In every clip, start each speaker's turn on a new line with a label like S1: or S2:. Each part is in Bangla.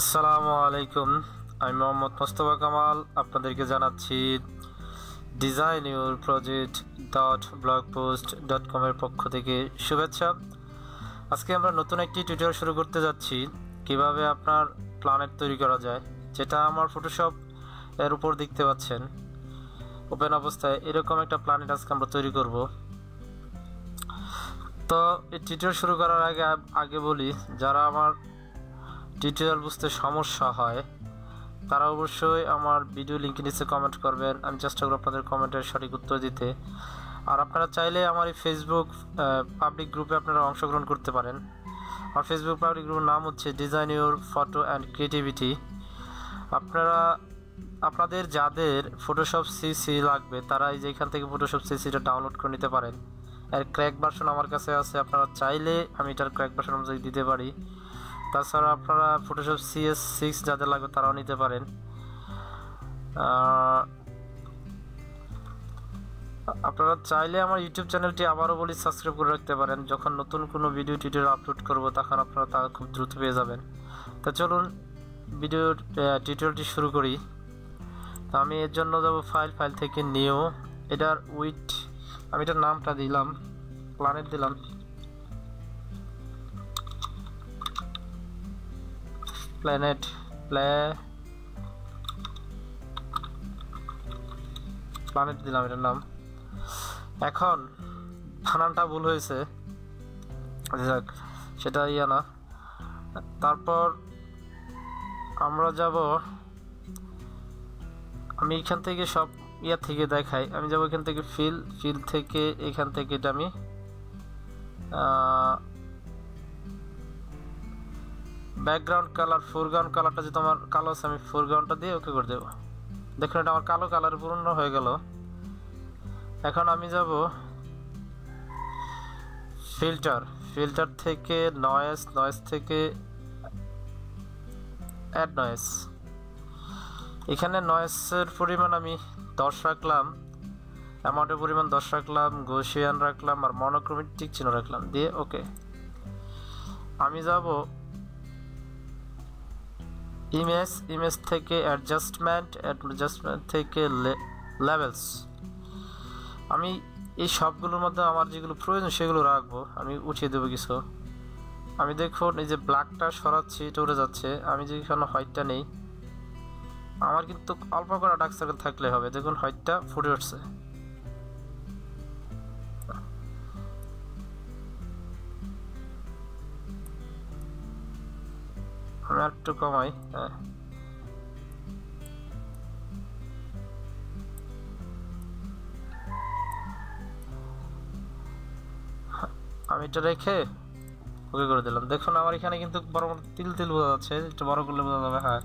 S1: আসসালামু আলাইকুম। আমি মোহাম্মদ মোস্তফা কামাল আপনাদেরকে জানাচ্ছি ডিজাইন ইউর প্রজেক্ট .blogpost.com এর পক্ষ থেকে শুভেচ্ছা। আজকে আমরা নতুন একটি টিউটোরিয়াল শুরু করতে যাচ্ছি কিভাবে আপনার প্ল্যানেট তৈরি করা যায়, যেটা আমার ফটোশপ এর উপর দেখতে পাচ্ছেন ওপেন অবস্থায়। এরকম একটা প্ল্যানেট আজকে আমরা তৈরি করব। তো এই টিউটোরিয়াল শুরু করার আগে বলি, যারা আমার টিউটোরিয়াল বুঝতে সমস্যা হয় তারা অবশ্যই আমার ভিডিও লিঙ্কের নিচে কমেন্ট করবেন। আমি চেষ্টা করব আপনাদের কমেন্টের সঠিক উত্তর দিতে। আর আপনারা চাইলে আমার এই ফেসবুক পাবলিক গ্রুপে আপনারা অংশগ্রহণ করতে পারেন। আমার ফেসবুক পাবলিক গ্রুপের নাম হচ্ছে design your photo and creativity. আপনাদের যাদের ফটোশপ সিসি লাগবে তারা এই যে এখান থেকে ফটোশপ সিসিটা ডাউনলোড করে নিতে পারেন। এর ক্র্যাক ভার্সন আমার কাছে আছে, আপনারা চাইলে আমি এটার ক্র্যাক ভার্সন অনুযায়ী দিতে পারি। তাছাড়া আপনারা ফটোশপ CS6 যাদের লাগবে তারাও নিতে পারেন। আপনারা চাইলে আমার ইউটিউব চ্যানেলটি আবারও বলি সাবস্ক্রাইব করে রাখতে পারেন। যখন নতুন কোনো ভিডিও টিউটোরিয়াল আপলোড করব তখন আপনারা তা খুব দ্রুত পেয়ে যাবেন। তো চলুন ভিডিও টিউটোরিয়ালটি শুরু করি। তো আমি এর জন্য যাব ফাইল থেকে নিউ, এটার উইথ আমি এটার নামটা দিলাম প্ল্যানেট দিলাম। প্ল্যানেট দিলাম এটার নাম। এখন বানানটা ভুল হয়েছে, যাক সেটা না। তারপর আমরা যাব, আমি এখান থেকে সব থেকে দেখাই। আমি যাব এখান থেকে ফিল থেকে এখান থেকে এটা আমি ব্যাকগ্রাউন্ড কালার ফোরগ্রাউন্ড কালারটা যেহেতু আমার কালো আছে আমি ফোরগ্রাউন্ডটা দিয়ে ওকে করে দেবো। দেখুন এটা আমার কালো কালার পূর্ণ হয়ে গেল। এখন আমি যাব ফিল্টার থেকে নয়েজ থেকে অ্যাড নয়েজ। এখানে নয়েজের পরিমাণ আমি 10 রাখলাম, অ্যামাউন্টের পরিমাণ 10 রাখলাম, গসিয়ান রাখলাম আর মনোক্রোমেটিক চিহ্ন রাখলাম দিয়ে ওকে। আমি যাব ইমেজ থেকে অ্যাডজাস্টমেন্ট থেকে লেভেলস। আমি এই সবগুলোর মধ্যে আমার যেগুলো প্রয়োজন সেগুলো রাখবো, আমি উঠিয়ে দেবো কিছু। আমি দেখুন এই যে ব্ল্যাকটা সরাচ্ছি, এটা উঠে যাচ্ছে। আমি যেখানে হোয়াইটটা নেই, আমার কিন্তু অল্প করে ডার্ক সার্কেল থাকলে হবে। দেখুন হোয়াইটটা ফুটে উঠছে। আমি আর একটু কমাই। হ্যাঁ, আমি এটা রেখে ওকে করে দিলাম। দেখুন আমার এখানে কিন্তু বড় বড় তিল বোঝা যাচ্ছে, একটু বড় করলে বোঝা যাবে। হ্যাঁ,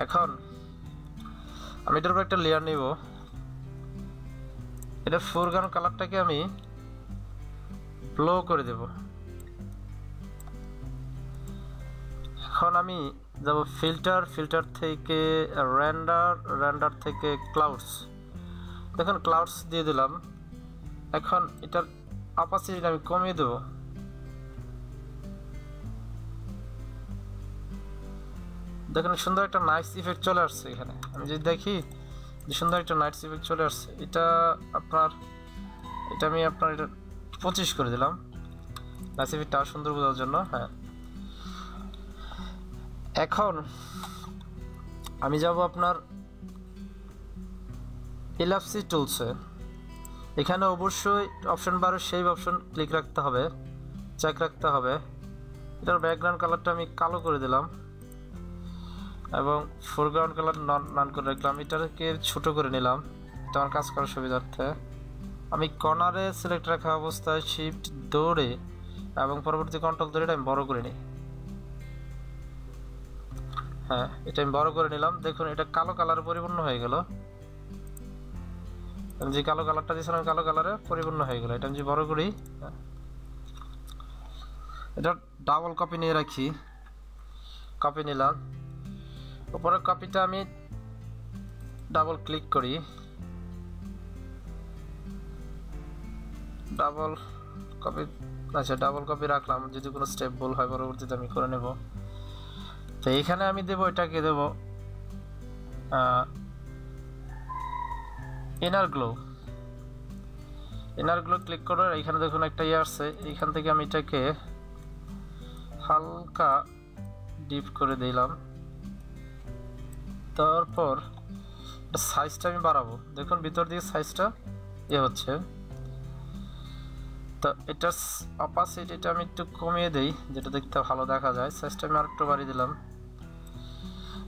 S1: এখন আমি এটার উপর একটা লেয়ার নিব। এটার ফোরগ্রাউন্ড কালারটাকে আমি ব্লো করে দেব। এখন আমি যাব ফিল্টার থেকে রেন্ডার থেকে ক্লাউডস। দেখুন ক্লাউডস দিয়ে দিলাম। এখন এটার অপাসিটিটা আমি কমিয়ে দেব। দেখুন সুন্দর একটা নাইস ইফেক্ট চলে আসছে এখানে। আমি যদি দেখি যে সুন্দর একটা নাইস ইফেক্ট চলে আসছে, এটা আমি আপনার এটা 25 করে দিলাম নাইস ইফেক্টটা আরো সুন্দর বোঝার জন্য। হ্যাঁ, এখন আমি যাব আপনার ইলাপসি টুলসে। এখানে অবশ্যই অপশন বারে সেই অপশন ক্লিক রাখতে হবে, চেক রাখতে হবে। এটার ব্যাকগ্রাউন্ড কালারটা আমি কালো করে দিলাম এবং ফোরগ্রাউন্ড কালার নান করে রাখলাম। এটাকে ছোট করে নিলাম, এটা আমার কাজ করার সুবিধার্থে। আমি কর্নারে সিলেক্ট রাখা অবস্থায় শিফট ধরে এবং পরবর্তী কন্ট্রোল ধরে এটা আমি বড় করে নিই। হ্যাঁ, এটা আমি বড় করে নিলাম। দেখুন এটা কালো কালারে পরিপূর্ণ হয়ে গেল। আমি যে কালো কালারটা দিয়েছিলাম কালো কালারে পরিপূর্ণ হয়ে গেল। এটা আমি যে বড় করি, এটা ডাবল কপি নিয়ে রাখি। কপি নিলাম, উপরের কপিটা আমি ডাবল ক্লিক করি, ডাবল কপি রাখলাম। যদি কোনো স্টেপ ভুল হয় পরবর্তীতে আমি করে নেব। তো এখানে আমি দেব, এটাকে দেব inner glow. Inner glow click করে এখানে দেখুন একটা ইয়ে আসছে, এইখান থেকে আমি এটাকে হালকা ডিপ করে দিলাম। তারপর সাইজটা আমি বাড়াবো, দেখুন ভিতর দিকে সাইজটা ইয়ে হচ্ছে। তো এটার অপাসিটিটা আমি একটু কমিয়ে দেই, যেটা দেখতে ভালো দেখা যায়। সাইজটা আমি আরেকটু বাড়িয়ে দিলাম।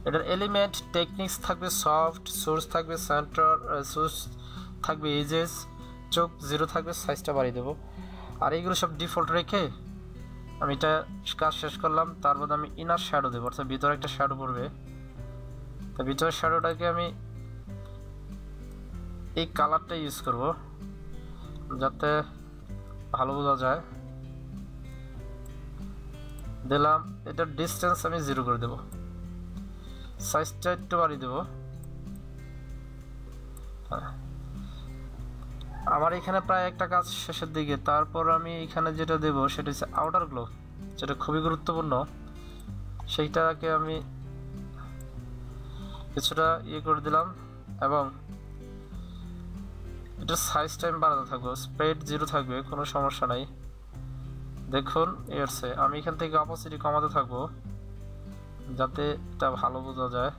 S1: এটার এলিমেন্ট টেকনিক্স থাকবে সফট, সোর্স থাকবে সেন্টার, সোর্স থাকবে এজেস, চোখ 0 থাকবে, সাইজটা বাড়িয়ে দেবো। আর এইগুলো সব ডিফল্ট রেখে আমি এটা কাজ শেষ করলাম। তারপর আমি ইনার শ্যাডো দেবো, অর্থাৎ ভিতরে একটা শ্যাডো পড়বে। তো ভিতরের শ্যাডোটাকে আমি এই কালারটা ইউজ করব যাতে ভালো বোঝা যায়। দিলাম, এটার ডিস্টেন্স আমি 0 করে দেব, সাইজটা একটু বাড়িয়ে দেব। আমার এখানে প্রায় একটা কাজ শেষের দিকে। তারপর আমি এখানে যেটা দেব সেটা হচ্ছে আউটার গ্লো, যেটা খুবই গুরুত্বপূর্ণ। সেইটাকে আমি কিছুটা ইয়ে করে দিলাম এবং এটার সাইজটা আমি বাড়াতে থাকবো, স্প্রেড 0 থাকবে, কোনো সমস্যা নাই। দেখুন এরছে আমি এখান থেকে অপোসিটি কমাতে থাকবো যাতে এটা ভালো বোঝা যায়।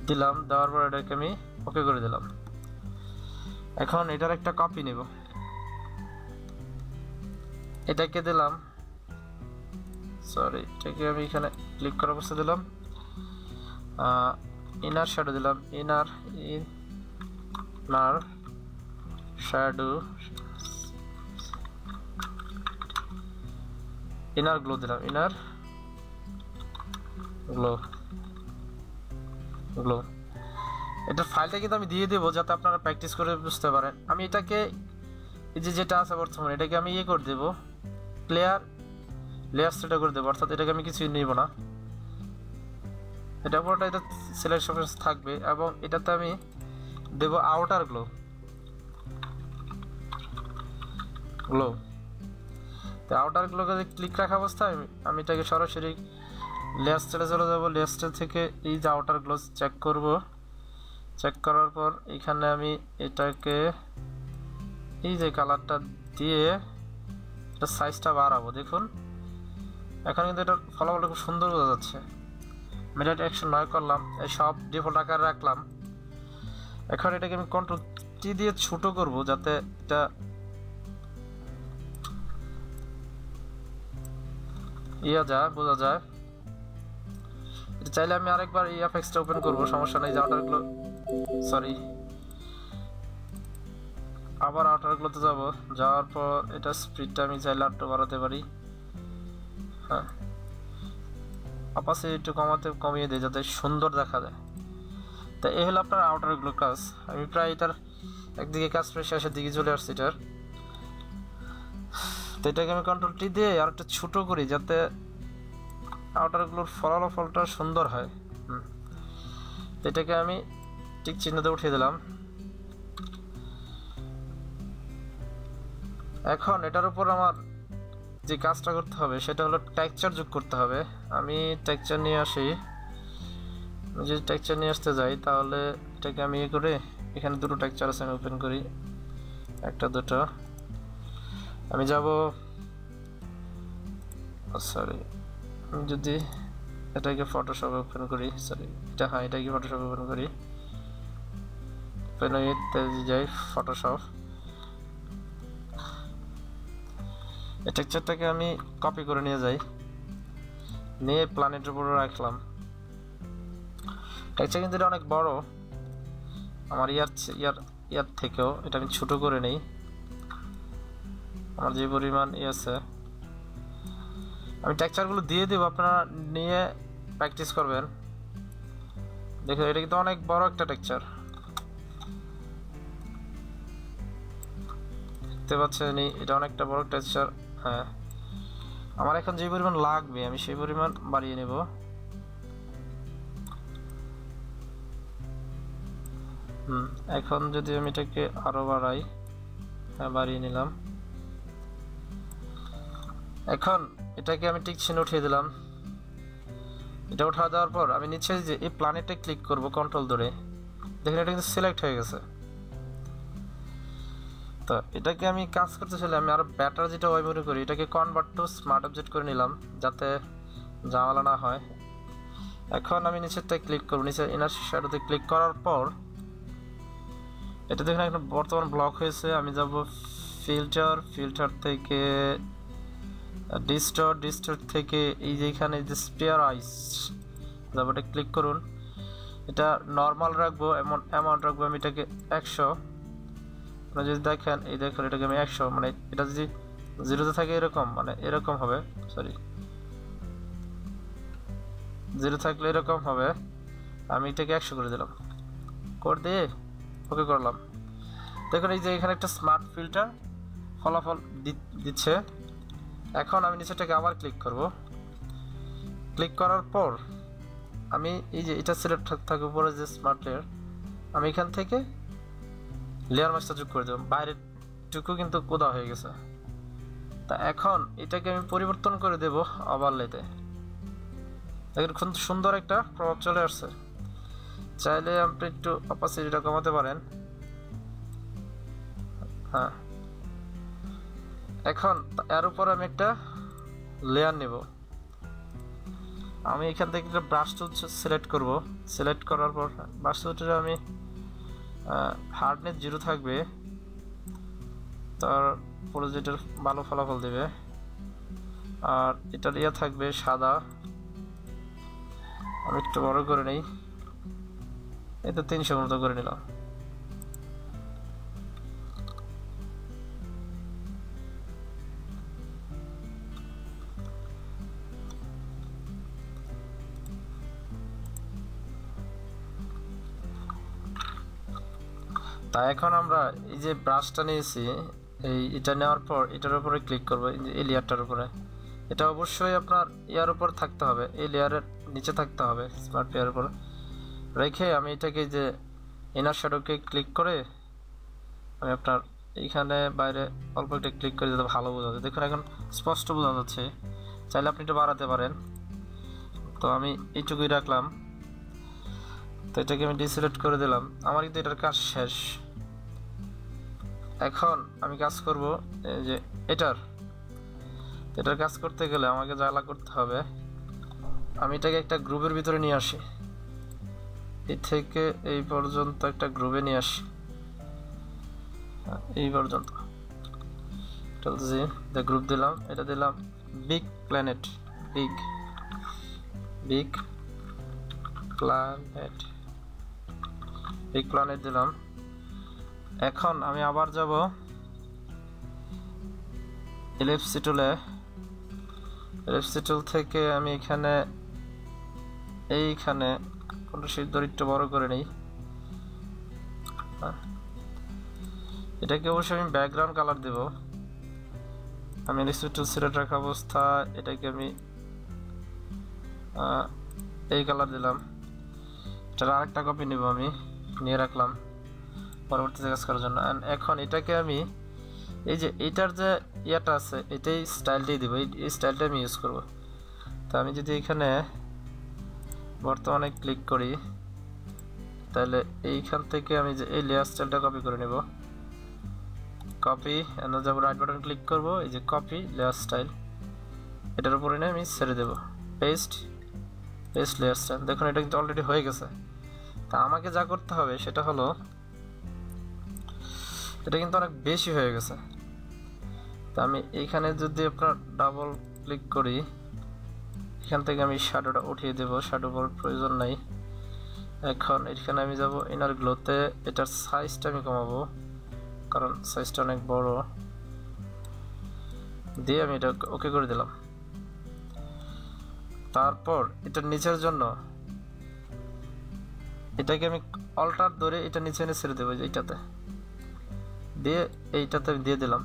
S1: দিলাম, দেওয়ার পর এটাকে আমি ওকে করে দিলাম। এখন এটার একটা কপি নেব, এটাকে দিলাম, সরি এটাকে আমি এখানে ক্লিক করার অবস্থা দিলাম, ইনার শ্যাডো দিলাম, ইনার শ্যাডো, ইনার গ্লো দিলাম, ইনার গ্লো। এটার ফাইলটা কিন্তু আমি দিয়ে দেবো যাতে আপনারা প্র্যাকটিস করে বুঝতে পারেন। আমি এটাকে এই যেটা আছে বর্তমানে এটাকে আমি ইয়ে করে দেবো, লেয়ার সেটা করে দেবো, অর্থাৎ এটাকে আমি কিছুই নিব না। এটা পুরোটা এটা সিলেকশন থাকবে এবং এটাতে আমি দেব আউটার গ্লো। তো আউটার গ্লোকে ক্লিক রাখা অবস্থায় আমি এটাকে সরাসরি লেয়ার স্টেটে চলে যাবো। লেয়ার স্টেট থেকে এই যে আউটার গ্লো চেক করব, চেক করার পর এখানে আমি এটাকে এই যে কালারটা দিয়ে এটা সাইজটা বাড়াবো। দেখুন এখন কিন্তু এটার ফলাফলটা খুব সুন্দর বোঝা যাচ্ছে। আমি এটা অ্যাকশন 9 করলাম, এই সব ডিফল্ট আকারে রাখলাম। এখন এটাকে আমি কন্ট্রোল টি দিয়ে ছোট করব যাতে এটা বোঝা যায়। এটা চাইলে আমি আরেকবার এই এফএক্সটা ওপেন করব, সমস্যা নেই। যে আউটারগুলো আবার আউটারগুলোতে যাব, যাওয়ার পর এটা স্পিডটা আমি চাইলে একটু বাড়াতে পারি। হ্যাঁ, অপাসিটি একটু কমিয়ে দিই যাতে সুন্দর দেখা যায়। তো এই হলো আপনার আউটারগুলো কাজ। আমি প্রায় এটার একদিকে কাজ প্রায় শেষের দিকে চলে আসছি এটার। তো এটাকে আমি কন্ট্রোল টি দিয়ে আর একটু ছোট করি যাতে আউটারগুলোর ফলাফলটা সুন্দর হয়। তো এটাকে আমি ঠিক চিহ্নতে উঠিয়ে দিলাম। এখন এটার উপর আমার যে কাজটা করতে হবে সেটা হলো টেক্সচার যোগ করতে হবে। আমি টেক্সচার নিয়ে আসি, যদি টেক্সচার নিয়ে আসতে যাই তাহলে এটাকে আমি ইয়ে করে এখানে দুটো টেক্সচার আছে, আমি ওপেন করি, একটা দুটো। আমি যাব, সরি আমি যদি এটাকে ফটোশপে ওপেন করি, সরি এটা, হ্যাঁ এটাকে ফটোশপে ওপেন করি, ওপেন উইথ যাই ফটোশপ। এই টেক্সচারটাকে আমি কপি করে নিয়ে যাই, নিয়ে প্ল্যানেটের উপরে রাখলাম। টেক্সচার কিন্তু এটা অনেক বড়, আমার ইয়ার থেকেও এটা আমি ছোট করে নেই। আমার যে পরিমাণ আছে আমি টেক্সচারগুলো দিয়ে দেবো, আপনারা নিয়ে প্র্যাকটিস করবেন। দেখুন এটা কিন্তু অনেক বড় একটা টেক্সচার, দেখতে পাচ্ছেন এটা অনেকটা বড় টেক্সচার। হ্যাঁ, আমার এখন যে পরিমাণ লাগবে আমি সেই পরিমাণ বাড়িয়ে নেব। এখন যদি আমি এটাকে আরো বাড়াই, হ্যাঁ বাড়িয়ে নিলাম। এখন এটাকে আমি টিক চিহ্ন উঠিয়ে দিলাম। এটা উঠা দেওয়ার পর আমি নিচে যে এই প্ল্যানেটে ক্লিক করব কন্ট্রোল ধরে, দেখেন এটা কিন্তু সিলেক্ট হয়ে গেছে। তো এটাকে আমি কাজ করতে চাইলে আমি আরো বেটার যেটা ওই মনে করি, এটাকে কনভার্ট টু স্মার্ট অবজেক্ট করে নিলাম যাতে ঝামেলা না হয়। এখন আমি নিচেরটায় ক্লিক করব, নিচে ইনার শ্যাডোতে ক্লিক করার পর এটা দেখেন এখন বর্তমান ব্লক হয়েছে। আমি যাব ফিল্টার থেকে ডিস্টর থেকে এই যে এখানে যে স্পেয়ার আইস যাব, এটা ক্লিক করুন। এটা নর্মাল রাখবো, অ্যামাউন্ট রাখবো আমি এটাকে 100। আপনারা যদি দেখেন এই দেখুন এটাকে আমি 100, মানে এটা যদি 0তে থাকে এরকম, মানে এরকম হবে, সরি 0 থাকলে এরকম হবে। আমি এটাকে 100 করে দিলাম, করে দিয়ে ওকে করলাম। দেখুন এই যে এখানে একটা স্মার্ট ফিল্টার ফলাফল দিচ্ছে। এখন আমি নিচেটাকে আবার ক্লিক করব। ক্লিক করার পর আমি এই যে এটা সিলেক্ট থাকবে উপরে যে স্মার্ট লেয়ার, আমি এখান থেকে লেয়ার মাস্কটা যোগ করে দেব। বাইরের টুকু কিন্তু কোদা হয়ে গেছে। তা এখন এটাকে আমি পরিবর্তন করে দেব ওভারলেতে। দেখেন খুব সুন্দর একটা প্রভাব চলে আসছে। চাইলে আপনি একটু অপাসিটিটা কমাতে পারেন। হ্যাঁ, এখন এর উপর আমি একটা লেয়ার নেব। আমি এখান থেকে একটা ব্রাশ টুল সিলেক্ট করব। সিলেক্ট করার পর ব্রাশ টুলটা আমি হার্ডনেস 0 থাকবে, তার প্রজেক্টের ভালো ফলাফল দেবে। আর এটার ইয়ে থাকবে সাদা। আমি একটু বড় করে নেই, এই তো 300 মতো করে নিলাম। তাই এখন আমরা এই যে ব্রাশটা নিয়েছি, এটা নেওয়ার পর এটার উপরে ক্লিক করব, এই লেয়ারটার উপরে। এটা অবশ্যই আপনার ইয়ার উপর থাকতে হবে, এই লেয়ারের নিচে থাকতে হবে, স্মার্ট লেয়ারের উপর রেখে আমি এটাকে যে ইনার শ্যাডোকে ক্লিক করে আমি আপনার এইখানে বাইরে অল্প একটা ক্লিক করে দিতে ভালো বোঝা যাচ্ছে। দেখুন এখন স্পষ্ট বোঝা যাচ্ছে। চাইলে আপনি এটা বাড়াতে পারেন। তো আমি এইটুকুই রাখলাম। তো এটাকে আমি ডিসিলেক্ট করে দিলাম। আমার কিন্তু এটার কাজ শেষ। এখন আমি কাজ করব যে এটার কাজ করতে গেলে আমাকে যা করতে হবে, আমি এটাকে একটা গ্রুপের ভিতরে নিয়ে আসি। এই থেকে এই পর্যন্ত একটা গ্রুপে নিয়ে আসি, এই পর্যন্ত গ্রুপ দিলাম। এটা দিলাম বিগ প্ল্যানেট দিলাম। এখন আমি আবার যাব এলিপসি টুল থেকে আমি এইখানে কোনটা শীট ধরে একটু বড় করে নেই। এটাকে অবশ্যই আমি ব্যাকগ্রাউন্ড কালার দেব। আমি এলিপসি টুল সিলেক্ট রাখা অবস্থা এটাকে আমি এই কালার দিলাম। এটার আরেকটা কপি নেব, আমি নিয়ে রাখলাম পরবর্তীতে কাজ করার জন্য। এখন এটাকে আমি এই যে এইটার যে ইয়াটা আছে এটাই স্টাইলটাই দিব, এই স্টাইলটা আমি ইউজ করব। তো আমি যদি এখানে বর্তমানে ক্লিক করি তাহলে এইখান থেকে আমি যে এই লেয়ার স্টাইলটা কপি করে নেব। কপি এনে যাব, রাইট বাটন ক্লিক করব, এই যে কপি লেয়ার স্টাইল, এটার উপরে নিয়ে আমি ছেড়ে দেব। Paste layer style. দেখুন এটা কিন্তু অলরেডি হয়ে গেছে। তা আমাকে যা করতে হবে সেটা হলো, এটা কিন্তু অনেক বেশি হয়ে গেছে। তা আমি এইখানে যদি আপনার ডাবল ক্লিক করি, এখান থেকে আমি শ্যাডোটা উঠিয়ে দেব, শ্যাডো বলার প্রয়োজন নাই। এখন এখানে আমি যাব ইনার গ্লোতে, এটার সাইজটা আমি কমাবো কারণ সাইজটা অনেক বড়, দিয়ে আমি এটা ওকে করে দিলাম। তারপর এটার নিচের জন্য এটাকে আমি অল্টার ধরে এটা নিচে এনে ছেড়ে দেবো, এইটাতে দিয়ে এইটাতে দিয়ে দিলাম।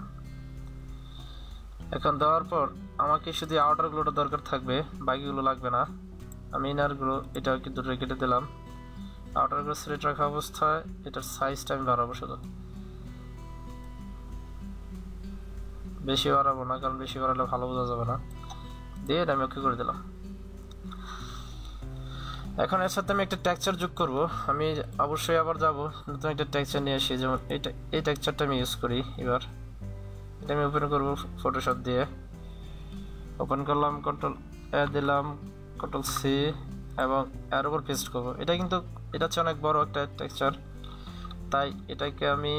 S1: এখন দেওয়ার পর আমাকে শুধু আউটার গুলোটা দরকার থাকবে, বাকিগুলো লাগবে না। আমি ইনার গুলো এটা কিন্তু কেটে দিলাম। আউটার গুলো সিলেক্ট রাখা অবস্থায় এটার সাইজটা আমি বাড়াবো শুধু। বেশি বাড়াবো না, কারণ বেশি বাড়ালে ভালো বোঝা যাবে না। দিয়ে আমি ওকে করে দিলাম। এখন এর সাথে আমি একটা টেক্সচার যোগ করব। আমি অবশ্যই আবার যাব নতুন একটা টেক্সচার নিয়ে আসি, যেমন এই টেক্সচারটা আমি ইউজ করি। এবার এটা আমি ওপেন করব ফটোশপ দিয়ে। ওপেন করলাম, কন্ট্রোল এ দিলাম, কন্ট্রোল সি, এবং এর উপর পেস্ট করব। এটা কিন্তু এটা হচ্ছে অনেক বড় একটা টেক্সচার, তাই এটাকে আমি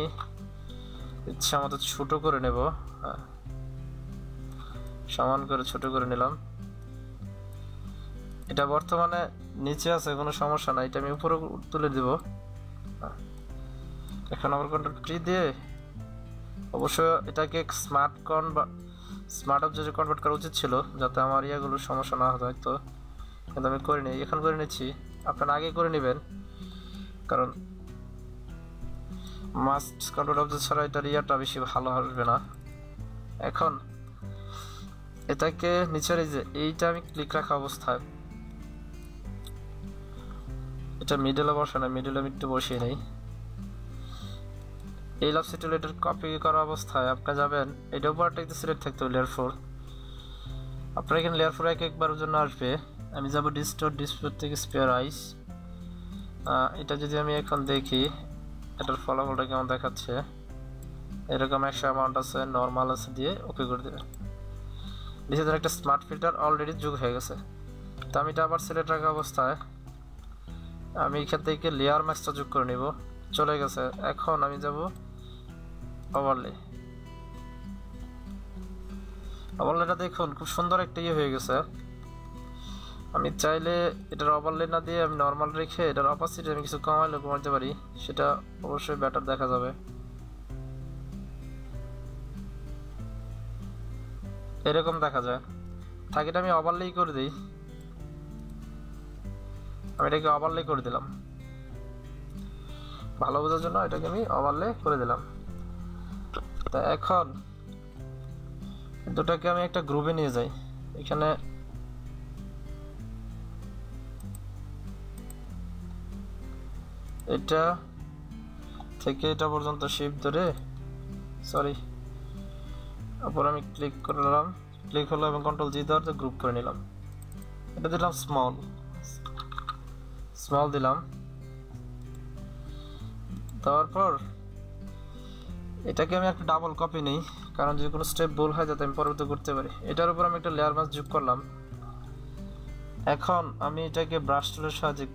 S1: ইচ্ছা মতো ছোট করে নেব। সমান করে ছোট করে নিলাম। এটা বর্তমানে নিচে আছে, কোনো সমস্যা নাই, এটা আমি উপরে তুলে দিব। এখন আবার কন্ট্রোল টি দিয়ে অবশ্যই এটাকে স্মার্ট অবজেক্টে কনভার্ট করা উচিত ছিল, যাতে আমার ইয়াগুলো সমস্যা না হয়। তো কিন্তু আমি করে নিই, এখন করে নিচ্ছি। আপনারা আগে করে নেবেন, কারণ মাস্ট কন্ট্রোল অবজেক্ট ছাড়া এটার ইয়াটা বেশি ভালো আসবে না। এখন এটাকে নিচের এইটা আমি ক্লিক রাখা অবস্থায়, এটা মিডলে বসে না, মিডলে আমি একটু বসিয়ে নেই। এই লাভ সিটুলেটার কপি করা অবস্থায় আপনি যাবেন, এটা উপরটা সিলেক্ট থাকতে হবে লেয়ার 4। আপনার এখানে লেয়ার 4 একবারের জন্য আসবে। আমি যাব ডিস্টোর, ডিসপ্লে থেকে স্পেয়ার আইস। এটা যদি আমি এখন দেখি এটার ফলাফলটা কেমন দেখাচ্ছে, এরকম 100 অ্যামাউন্ট আছে, নর্মাল আছে, দিয়ে ওকে করে দেবেন। নিচে একটা স্মার্ট ফিল্টার অলরেডি যোগ হয়ে গেছে। তো আমি এটা আবার সিলেক্ট রাখা অবস্থায় আমি এখান থেকে লেয়ার ম্যাক্সটা যোগ করে নিব। চলে গেছে। এখন আমি যাব ওভারলে। ওভারলেটা দেখুন খুব সুন্দর একটা ইয়ে হয়ে গেছে। আমি চাইলে এটার ওভারলে না দিয়ে আমি নর্মাল রেখে এটার অপাসিটি আমি কিছু কমাতে পারি, সেটা অবশ্যই বেটার দেখা যাবে। এরকম দেখা যায়। থাকি এটা আমি ওভারলেই করে দিই। আমি এটাকে ওভারলে করে দিলাম ভালো বোঝার জন্য, এটাকে আমি ওভারলে করে দিলাম। তা এখন দুটাকে আমি একটা গ্রুপে নিয়ে যাই। এখানে এটা থেকে এটা পর্যন্ত শিফট ধরে, সরি, তারপর আমি ক্লিক করলাম, ক্লিক হলো এবং কন্ট্রোল জি ধরে গ্রুপ করে নিলাম। এটা দিলাম স্মল দিলাম। তারপর এটাকে আমি একটা ডাবল কপি নেই, কারণ যদি কোনো স্টেপ ভুল হয় যাতে আমি পরবর্তী করতে পারি। এটার উপর আমি একটা লেয়ার মাস্ক যোগ করলাম। এখন আমি এটাকে ব্রাশ টুলের সাহায্যে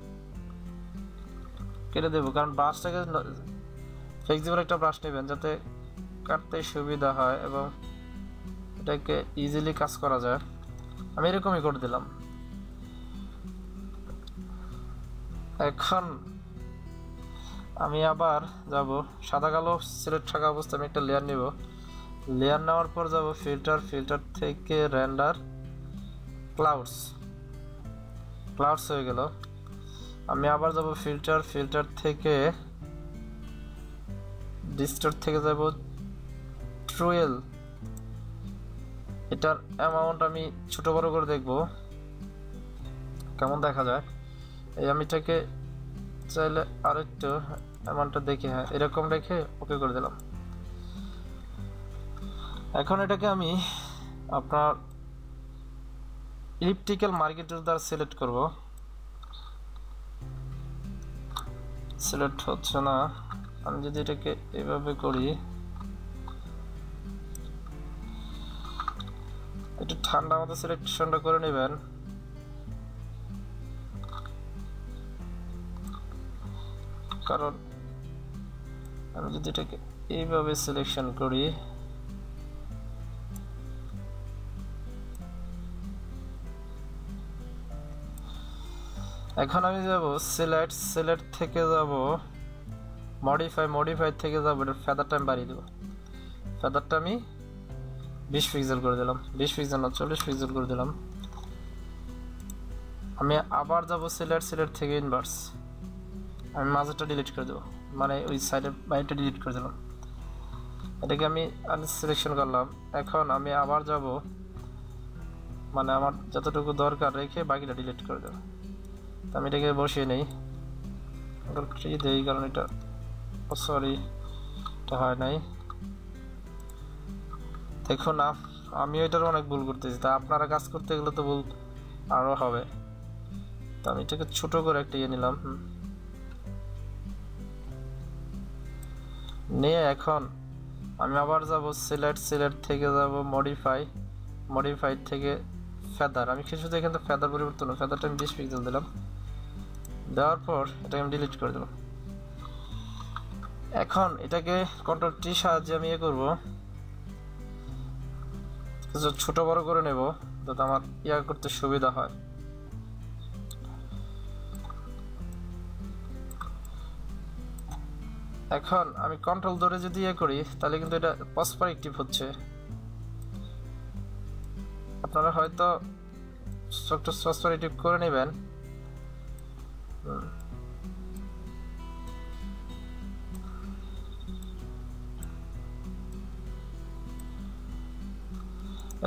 S1: কেটে দেবো, কারণ ব্রাশটাকে ফ্লেক্সিবল একটা ব্রাশ নেবেন যাতে কাটতে সুবিধা হয় এবং এটাকে ইজিলি কাজ করা যায়। আমি এরকমই করে দিলাম। এখন আমি আবার যাব সাদা কালো সিলেক্ট থাকা অবস্থায় আমি একটা লেয়ার নিব। লেয়ার নেওয়ার পর যাব ফিল্টার থেকে রেন্ডার ক্লাউডস হয়ে গেল। আমি আবার যাব ফিল্টার থেকে ডিস্টর্ট থেকে যাব ট্রুয়েল। এটার অ্যামাউন্ট আমি ছোট বড় করে দেখব কেমন দেখা যায়। এই আমি এটাকে চাইলে আরেকটু অ্যামাউন্টটা দেখি, হ্যাঁ এরকম রেখে ওকে করে দিলাম। এখন এটাকে আমি আপনার ইলিপটিক্যাল মার্কেটের দ্বারা সিলেক্ট করব। সিলেক্ট হচ্ছে না। আমি যদি এটাকে এভাবে করি, একটু ঠান্ডা মতো সিলেকশনটা করে নেবেন। কারণ আমি যদি এটাকে এইভাবে সিলেকশন করি, এখন আমি যাব সিলেক্ট থেকে যাব মডিফাই থেকে যাব এটা ফেদারটা আমি বাড়িয়ে দেবো। ফেদারটা আমি 20 পিক্সেল করে দিলাম, 20 পিক্সেল না 40 পিক্সেল করে দিলাম। আমি আবার যাব সিলেক্ট থেকে ইনভার্স, আমি মাঝেরটা ডিলিট করে দেবো, মানে ওই সাইডের বাইরেটা ডিলিট করে দিলাম। এটাকে আমি সিলেকশন করলাম। এখন আমি আবার যাব, মানে আমার যতটুকু দরকার রেখে বাকিটা ডিলিট করে দেবো। আমি এটাকে বসিয়ে নেই, দেই, কারণ এটা সরি এটা হয় নাই। দেখুন আমি এটার অনেক ভুল করতেছি, তা আপনারা কাজ করতে গেলে তো ভুল আরো হবে। তো আমি এটাকে ছোট করে একটা ইয়ে নিলাম, নিয়ে এখন আমি আবার যাব সিলেক্ট থেকে যাব মডিফাই থেকে ফেদার। আমি কিছু এখান থেকে ফেদার পরিবর্তন, ফেদারটা আমি 20 পিক্সেল দিলাম, দেওয়ার পর এটাকে আমি ডিলিট করে দিলাম। এখন এটাকে কন্ট্রোল টি সাহায্যে আমি ইয়ে করবো, কিছু ছোট বড় করে নেব যাতে আমার ইয়া করতে সুবিধা হয়। এখন আমি কন্ট্রোল ধরে যদি ইয়ে করি তাহলে কিন্তু এটা পার্সপেক্টিভ হচ্ছে। আপনারা হয়তো পার্সপেক্টিভ করে নেবেন।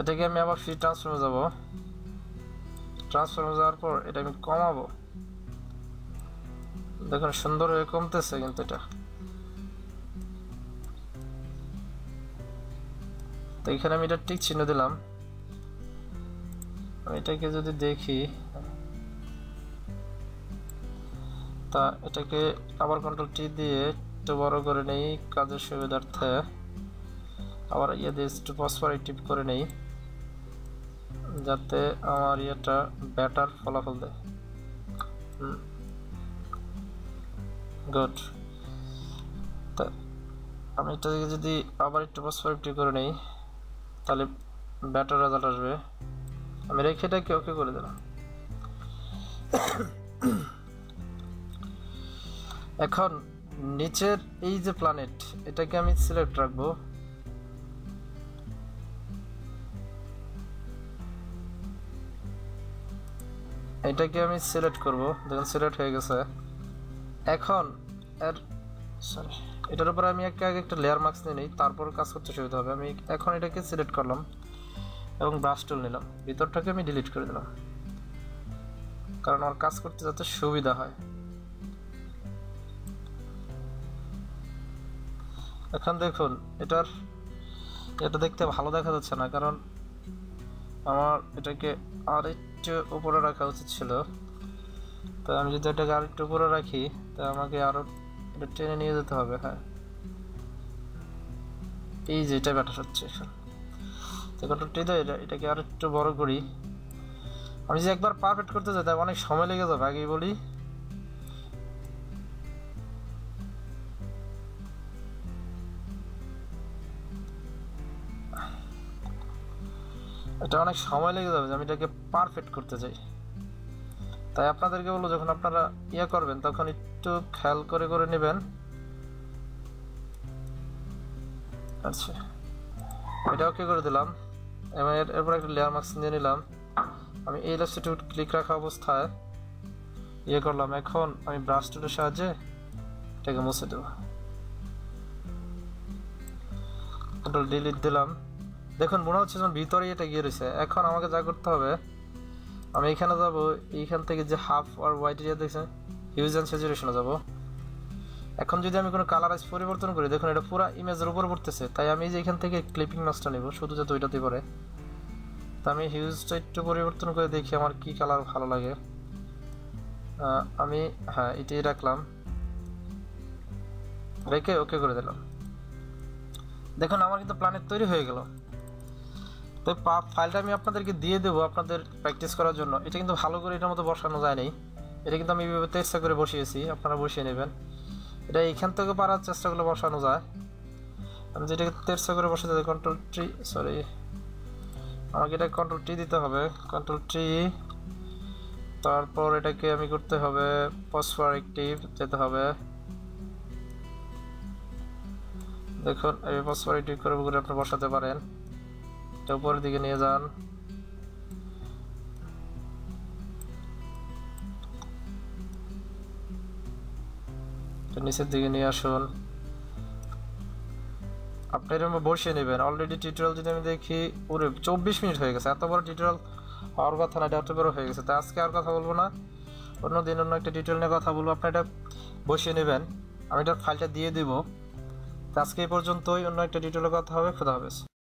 S1: এটাকে আমি আবার ফ্রি ট্রান্সফর্মে যাব, ট্রান্সফর্মে যাওয়ার পর এটা আমি কমাবো। দেখুন সুন্দর হয়ে কমতেছে কিন্তু এটা। তো এখানে আমি এটা টিক চিহ্ন দিলাম। আমি এটাকে যদি দেখি, তা এটাকে আবার কন্ট্রোল টি দিয়ে একটু বড় করে নেই কাজের সুবিধার্থে, আবার ইয়ে দিয়ে একটু পার্সপেক্টিভ করে নেই যাতে আমার ইয়েটা বেটার ফলাফল দেয়। গুড। তা আমি এটাকে যদি আবার একটু পার্সপেক্টিভ করে নেই তাহলে বেটার রেজাল্ট আসবে। আমি রেখে এটাকে ওকে করে দিলাম। এখন নিচের এই যে প্ল্যানেট, এটাকে আমি সিলেক্ট রাখবো। এটাকে আমি সিলেক্ট করব, দেখুন সিলেক্ট হয়ে গেছে। এখন এটার উপর আমি আগে একটা লেয়ার মার্কস নিয়ে নিই, তারপর কাজ করতে সুবিধা হবে। আমি এখন এটাকে সিলেক্ট করলাম এবং ব্রাশ টুল নিলাম, ভিতরটাকে আমি ডিলিট করে দিলাম কারণ আমার কাজ করতে যাতে সুবিধা হয়। এখন দেখুন এটা দেখতে ভালো দেখা যাচ্ছে না, কারণ আমার এটাকে আরেকটু উপরে রাখা উচিত ছিল। তো আমি যদি এটাকে আরেকটু উপরে রাখি তা আমাকে আরো এটা টেনে নিয়ে যেতে হবে। হ্যাঁ, এই যে এটা ব্যাটার হচ্ছে এখন। তো কন্ট্রোল টি দিয়ে এটাকে আরেকটু বড় করি। আমি যে একবার পারফেক্ট করতে যাই তাই অনেক সময় লেগে যাবে, আগেই বলি। এটা অনেক সময় লেগে যাবে যে আমি এটাকে পারফেক্ট করতে চাই। তাই আপনাদেরকে বলবো যখন আপনারা ইয়ে করবেন তখন একটু খেয়াল করে করে নেবেন। আচ্ছা, এটা ওকে করে দিলাম এবং এরপর একটা লেয়ার মার্কস নিয়ে নিলাম। আমি এই ল্যাটিটিউড ক্লিক রাখা অবস্থায় ইয়ে করলাম। এখন আমি ব্রাশ টুলের সাহায্যে এটাকে মুছে দেব, কন্ট্রোল ডিলিট দিলাম। দেখুন মনে হচ্ছে যেন ভিতরে এটা গিয়ে রয়েছে। এখন আমাকে যা করতে হবে, আমি এখানে যাব, এইখান থেকে যে হাফ আর হোয়াইট এরিয়া দেখছেন, হিউজ অ্যান্ড স্যাচুরেশনে যাব। এখন যদি আমি কোনো কালারাইজ পরিবর্তন করি, দেখুন এটা পুরো ইমেজের উপর পড়তেছে। তাই আমি যে এখান থেকে ক্লিপিং মাস্কটা নিব শুধু যাতে ওইটাতে পড়ে। তা আমি হিউজটা একটু পরিবর্তন করে দেখি আমার কি কালার ভালো লাগে। আমি হ্যাঁ এটাই রাখলাম, রেখে ওকে করে দিলাম। দেখুন আমার কিন্তু প্ল্যানেট তৈরি হয়ে গেল। তো ফাইলটা আমি আপনাদেরকে দিয়ে দেবো আপনাদের প্র্যাকটিস করার জন্য। এটা কিন্তু ভালো করে এটার মতো বসানো যায় নাই, এটা কিন্তু আমি এইভাবে চেষ্টা করে বসিয়েছি, আপনারা বসিয়ে নেবেন। এটা এইখান থেকে পারার চেষ্টা করলে বসানো যায়। আমি যেটাকে চেষ্টা করে বসাতে চাই কন্ট্রোল টি, সরি আমাকে এটা কন্ট্রোল টি দিতে হবে, কন্ট্রোল টি। তারপর এটাকে আমি করতে হবে পার্সপেক্টিভ যেতে হবে। দেখুন এই পার্সপেক্টিভ করে আপনি বসাতে পারেন। এটা উপরের দিকে নিয়ে যান, নিচের দিকে নিয়ে আসুন। আপনি এরকম বসিয়ে নেবেন। অলরেডি টিউটোরিয়াল যদি আমি দেখি পুরো 24 মিনিট হয়ে গেছে। এত বড় টিউটোরিয়াল হওয়ার কথা না, এটা এত বড় হয়ে গেছে। তাই আজকে আর কথা বলবো না, অন্য দিন অন্য একটা টিউটোরিয়াল নিয়ে কথা বলবো। আপনি এটা বসিয়ে নেবেন, আমি এটা ফাইলটা দিয়ে দিব। আজকে এই পর্যন্তই, অন্য একটা টিউটোরিয়ালে কথা হবে। খোদা হাফেজ।